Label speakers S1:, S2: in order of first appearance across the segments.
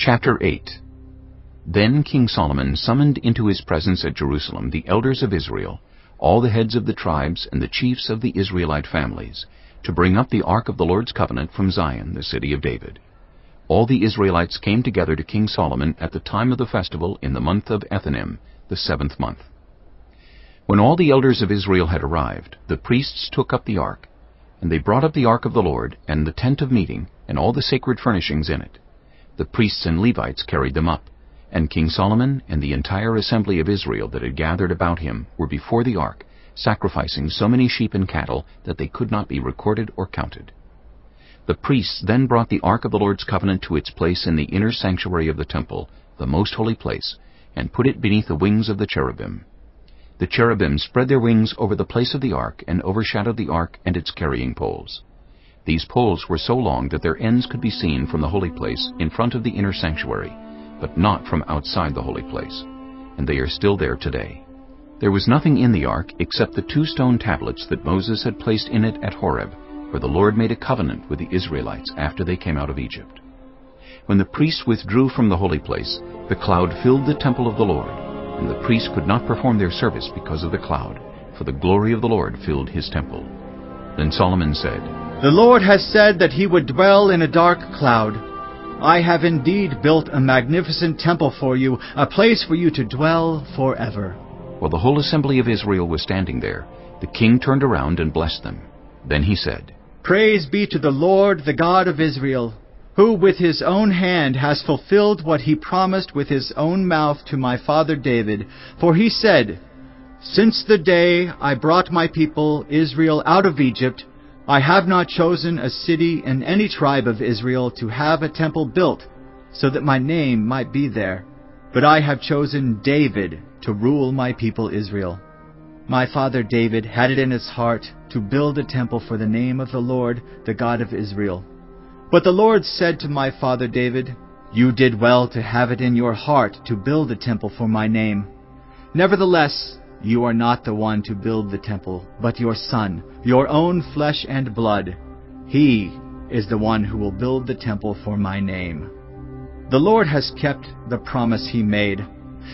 S1: Chapter 8. Then King Solomon summoned into his presence at Jerusalem the elders of Israel, all the heads of the tribes and the chiefs of the Israelite families, to bring up the ark of the Lord's covenant from Zion, the city of David. All the Israelites came together to King Solomon at the time of the festival in the month of Ethanim, the 7th month. When all the elders of Israel had arrived, the priests took up the ark, and they brought up the ark of the Lord, and the tent of meeting, and all the sacred furnishings in it. The priests and Levites carried them up, and King Solomon and the entire assembly of Israel that had gathered about him were before the ark, sacrificing so many sheep and cattle that they could not be recorded or counted. The priests then brought the ark of the Lord's covenant to its place in the inner sanctuary of the temple, the most holy place, and put it beneath the wings of the cherubim. The cherubim spread their wings over the place of the ark and overshadowed the ark and its carrying poles. These poles were so long that their ends could be seen from the holy place in front of the inner sanctuary, but not from outside the holy place, and they are still there today. There was nothing in the ark except the 2 stone tablets that Moses had placed in it at Horeb, where the Lord made a covenant with the Israelites after they came out of Egypt. When the priests withdrew from the holy place, the cloud filled the temple of the Lord, and the priests could not perform their service because of the cloud, for the glory of the Lord filled his temple. Then Solomon said,
S2: "The Lord has said that he would dwell in a dark cloud. I have indeed built a magnificent temple for you, a place for you to dwell forever."
S1: While the whole assembly of Israel was standing there, the king turned around and blessed them. Then he said,
S2: "Praise be to the Lord, the God of Israel, who with his own hand has fulfilled what he promised with his own mouth to my father David. For he said, 'Since the day I brought my people Israel out of Egypt, I have not chosen a city in any tribe of Israel to have a temple built, so that my name might be there. But I have chosen David to rule my people Israel.' My father David had it in his heart to build a temple for the name of the Lord, the God of Israel. But the Lord said to my father David, 'You did well to have it in your heart to build a temple for my name. Nevertheless, you are not the one to build the temple, but your son, your own flesh and blood. He is the one who will build the temple for my name.' The Lord has kept the promise he made.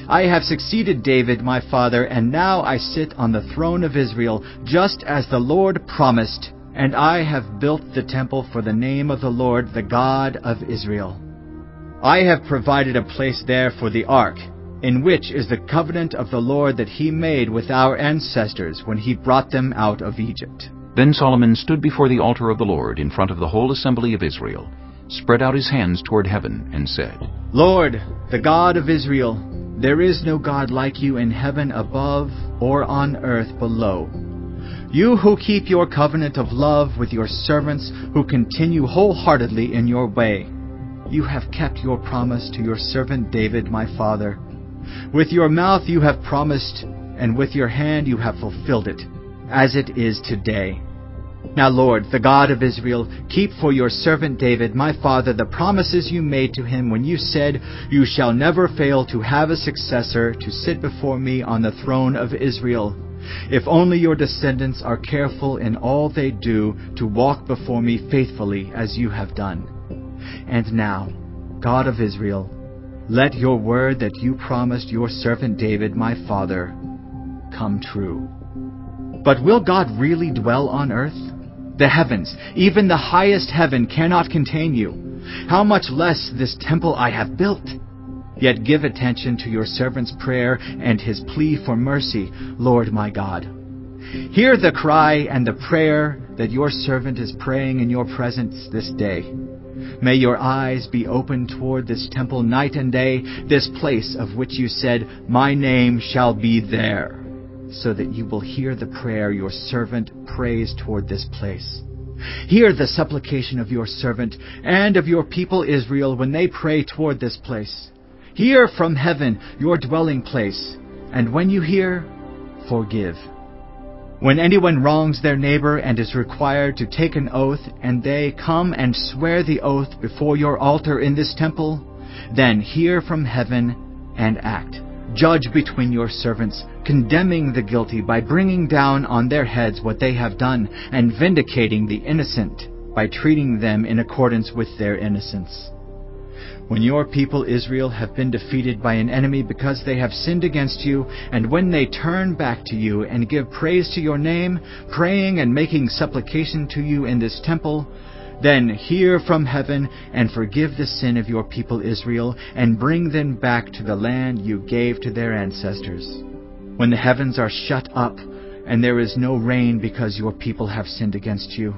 S2: I have succeeded David my father, and now I sit on the throne of Israel, just as the Lord promised, and I have built the temple for the name of the Lord, the God of Israel. I have provided a place there for the ark, in which is the covenant of the Lord that he made with our ancestors when he brought them out of Egypt."
S1: Then Solomon stood before the altar of the Lord in front of the whole assembly of Israel, spread out his hands toward heaven, and said,
S2: "Lord, the God of Israel, there is no God like you in heaven above or on earth below. You who keep your covenant of love with your servants who continue wholeheartedly in your way. You have kept your promise to your servant David my father. With your mouth you have promised, and with your hand you have fulfilled it, as it is today. Now, Lord, the God of Israel, keep for your servant David, my father, the promises you made to him when you said, 'You shall never fail to have a successor to sit before me on the throne of Israel, if only your descendants are careful in all they do to walk before me faithfully as you have done.' And now, God of Israel, let your word that you promised your servant David, my father, come true." But will God really dwell on earth? The heavens, even the highest heaven, cannot contain you. How much less this temple I have built? Yet give attention to your servant's prayer and his plea for mercy, Lord my God. Hear the cry and the prayer that your servant is praying in your presence this day. May your eyes be open toward this temple night and day, this place of which you said, 'My name shall be there,' so that you will hear the prayer your servant prays toward this place. Hear the supplication of your servant and of your people Israel when they pray toward this place. Hear from heaven, your dwelling place, and when you hear, forgive. When anyone wrongs their neighbor and is required to take an oath, and they come and swear the oath before your altar in this temple, then hear from heaven and act. Judge between your servants, condemning the guilty by bringing down on their heads what they have done, and vindicating the innocent by treating them in accordance with their innocence. When your people Israel have been defeated by an enemy because they have sinned against you, and when they turn back to you and give praise to your name, praying and making supplication to you in this temple, then hear from heaven and forgive the sin of your people Israel, and bring them back to the land you gave to their ancestors. When the heavens are shut up, and there is no rain because your people have sinned against you,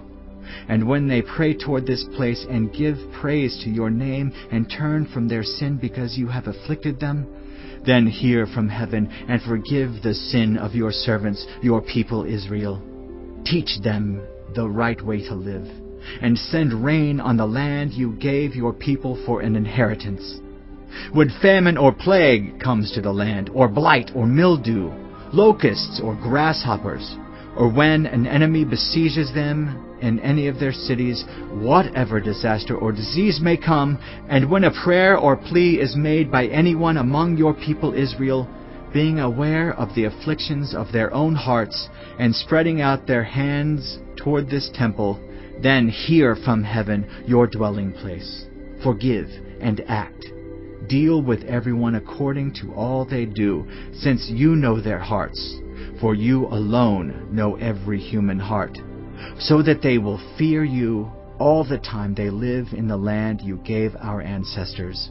S2: and when they pray toward this place and give praise to your name and turn from their sin because you have afflicted them, then hear from heaven and forgive the sin of your servants, your people Israel. Teach them the right way to live, and send rain on the land you gave your people for an inheritance. When famine or plague comes to the land, or blight or mildew, locusts or grasshoppers, or when an enemy besieges them in any of their cities, whatever disaster or disease may come, and when a prayer or plea is made by anyone among your people Israel, being aware of the afflictions of their own hearts, and spreading out their hands toward this temple, then hear from heaven, your dwelling place. Forgive and act. Deal with everyone according to all they do, since you know their hearts, for you alone know every human heart, so that they will fear you all the time they live in the land you gave our ancestors.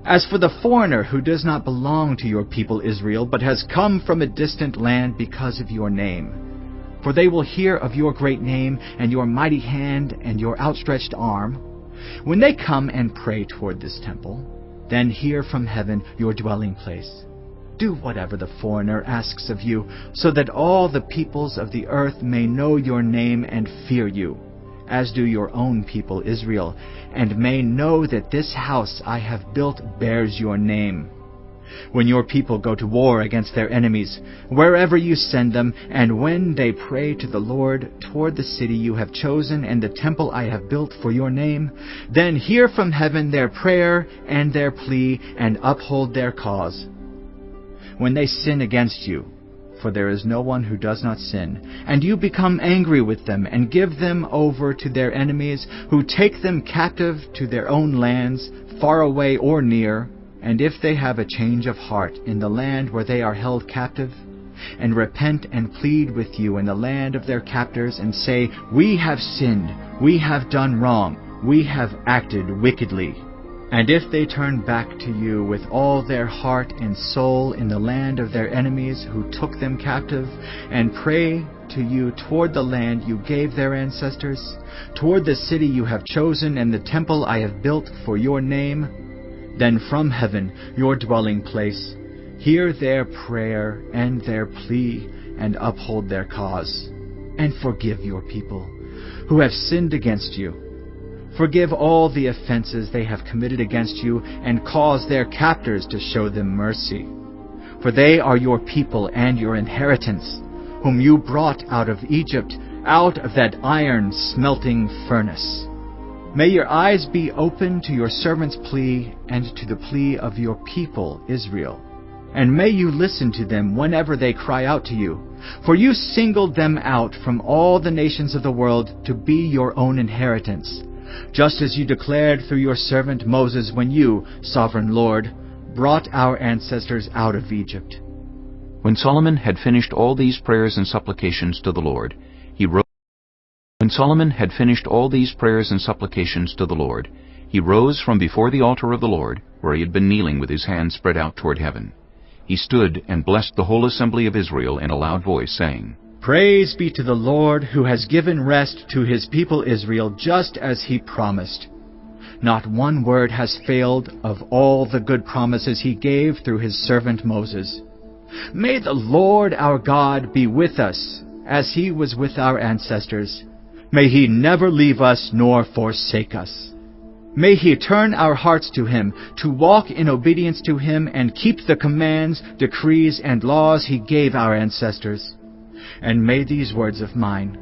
S2: As for the foreigner who does not belong to your people Israel, but has come from a distant land because of your name, for they will hear of your great name and your mighty hand and your outstretched arm, when they come and pray toward this temple, then hear from heaven, your dwelling place. Do whatever the foreigner asks of you, so that all the peoples of the earth may know your name and fear you, as do your own people Israel, and may know that this house I have built bears your name. When your people go to war against their enemies, wherever you send them, and when they pray to the Lord toward the city you have chosen and the temple I have built for your name, then hear from heaven their prayer and their plea, and uphold their cause. When they sin against you, for there is no one who does not sin, and you become angry with them, and give them over to their enemies, who take them captive to their own lands, far away or near, and if they have a change of heart in the land where they are held captive, and repent and plead with you in the land of their captors, and say, We have sinned, we have done wrong, we have acted wickedly, and if they turn back to you with all their heart and soul in the land of their enemies who took them captive, and pray to you toward the land you gave their ancestors, toward the city you have chosen and the temple I have built for your name, then from heaven, your dwelling place, hear their prayer and their plea, and uphold their cause, and forgive your people who have sinned against you. Forgive all the offenses they have committed against you, and cause their captors to show them mercy. For they are your people and your inheritance, whom you brought out of Egypt, out of that iron smelting furnace. May your eyes be open to your servant's plea and to the plea of your people Israel. And may you listen to them whenever they cry out to you. For you singled them out from all the nations of the world to be your own inheritance, just as you declared through your servant Moses when you, sovereign Lord, brought our ancestors out of Egypt.
S1: When Solomon had finished all these prayers and supplications to the Lord, he rose. When Solomon had finished all these prayers and supplications to the Lord, he rose from before the altar of the Lord, where he had been kneeling with his hands spread out toward heaven. He stood and blessed the whole assembly of Israel in a loud voice, saying,
S2: Praise be to the Lord, who has given rest to his people Israel, just as he promised. Not one word has failed of all the good promises he gave through his servant Moses. May the Lord our God be with us, as he was with our ancestors. May he never leave us nor forsake us. May he turn our hearts to him, to walk in obedience to him, and keep the commands, decrees, and laws he gave our ancestors. And may these words of mine,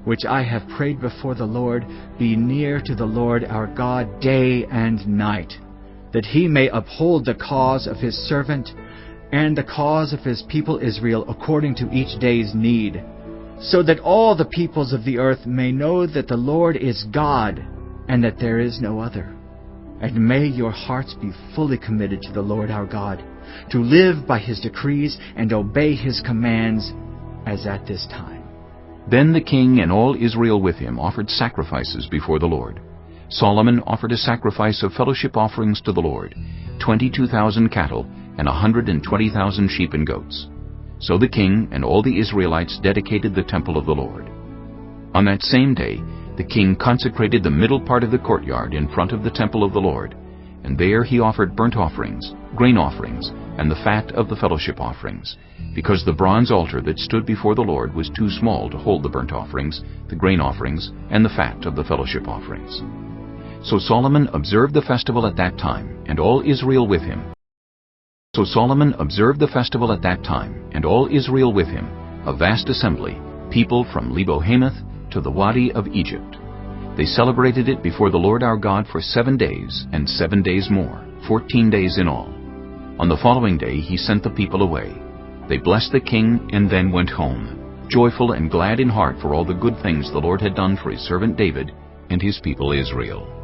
S2: which I have prayed before the Lord, be near to the Lord our God day and night, that he may uphold the cause of his servant and the cause of his people Israel according to each day's need, so that all the peoples of the earth may know that the Lord is God, and that there is no other. And may your hearts be fully committed to the Lord our God, to live by His decrees and obey His commands, as at this time."
S1: Then the king and all Israel with him offered sacrifices before the Lord. Solomon offered a sacrifice of fellowship offerings to the Lord, 22,000 cattle and 120,000 sheep and goats. So the king and all the Israelites dedicated the temple of the Lord. On that same day, the king consecrated the middle part of the courtyard in front of the temple of the Lord, and there he offered burnt offerings, grain offerings, and the fat of the fellowship offerings, because the bronze altar that stood before the Lord was too small to hold the burnt offerings, the grain offerings, and the fat of the fellowship offerings. So Solomon observed the festival at that time, and all Israel with him. A vast assembly, people from Lebo-Hamath to the Wadi of Egypt. They celebrated it before the Lord our God for 7 days, and 7 days more, 14 days in all. On the following day he sent the people away. They blessed the king and then went home, joyful and glad in heart for all the good things the Lord had done for his servant David and his people Israel.